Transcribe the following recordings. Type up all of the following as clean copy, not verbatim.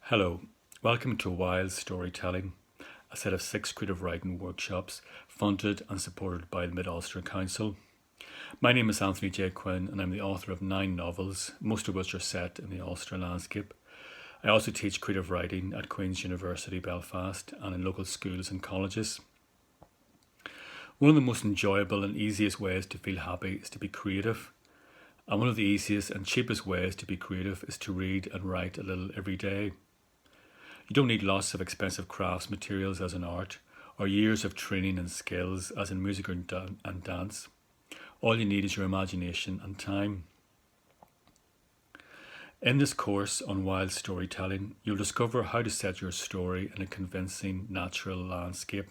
Hello, welcome to Wild Storytelling, a set of 6 creative writing workshops funded and supported by the Mid-Ulster Council. My name is Anthony J Quinn and I'm the author of 9 novels, most of which are set in the Ulster landscape. I also teach creative writing at Queen's University Belfast and in local schools and colleges. One of the most enjoyable and easiest ways to feel happy is to be creative. And one of the easiest and cheapest ways to be creative is to read and write a little every day. You don't need lots of expensive crafts materials as in art, or years of training and skills as in music and dance. All you need is your imagination and time. In this course on wild storytelling, you'll discover how to set your story in a convincing natural landscape.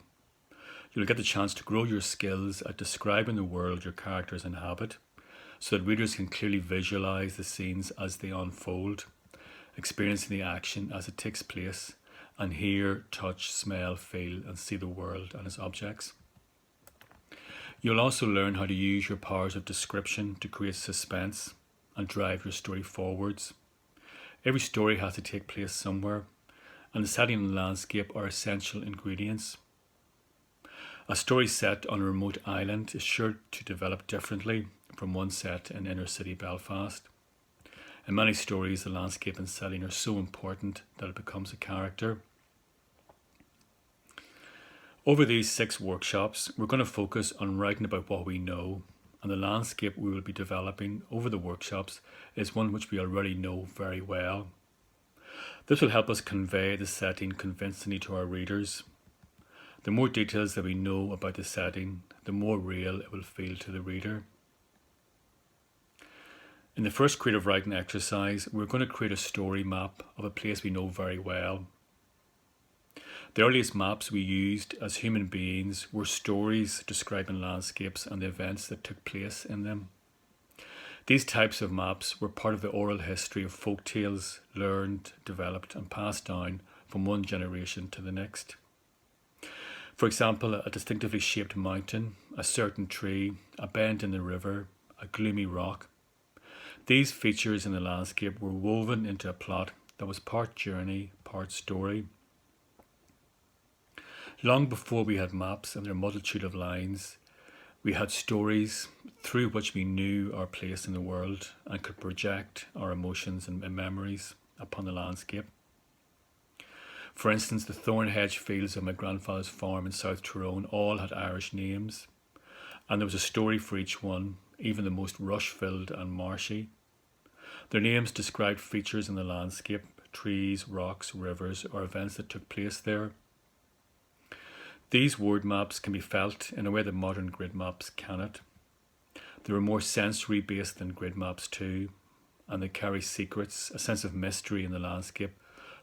You'll get the chance to grow your skills at describing the world your characters inhabit, so that readers can clearly visualise the scenes as they unfold, experiencing the action as it takes place, and hear, touch, smell, feel, and see the world and its objects. You'll also learn how to use your powers of description to create suspense and drive your story forwards. Every story has to take place somewhere, and the setting and landscape are essential ingredients. A story set on a remote island is sure to develop differently from one set in inner city Belfast. In many stories, the landscape and setting are so important that it becomes a character. Over these 6 workshops, we're going to focus on writing about what we know, and the landscape we will be developing over the workshops is one which we already know very well. This will help us convey the setting convincingly to our readers. The more details that we know about the setting, the more real it will feel to the reader. In the first creative writing exercise, we're going to create a story map of a place we know very well. The earliest maps we used as human beings were stories describing landscapes and the events that took place in them. These types of maps were part of the oral history of folk tales, learned, developed and passed down from one generation to the next. For example, a distinctively shaped mountain, a certain tree, a bend in the river, a gloomy rock. These features in the landscape were woven into a plot that was part journey, part story. Long before we had maps and their multitude of lines, we had stories through which we knew our place in the world and could project our emotions and memories upon the landscape. For instance, the thorn hedge fields of my grandfather's farm in South Tyrone all had Irish names, and there was a story for each one, even the most rush-filled and marshy. Their names described features in the landscape, trees, rocks, rivers, or events that took place there. These word maps can be felt in a way that modern grid maps cannot. They are more sensory based than grid maps too, and they carry secrets, a sense of mystery in the landscape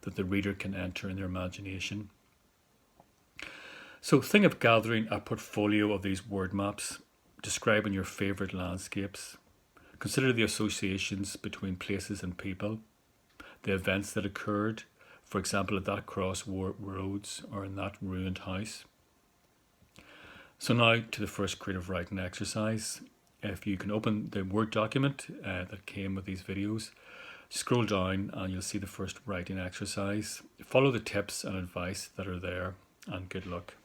that the reader can enter in their imagination. So think of gathering a portfolio of these word maps, describing your favourite landscapes. Consider the associations between places and people, the events that occurred, for example at that crossroads or in that ruined house. So now to the first creative writing exercise. If you can open the Word document that came with these videos, scroll down and you'll see the first writing exercise. Follow the tips and advice that are there, and good luck.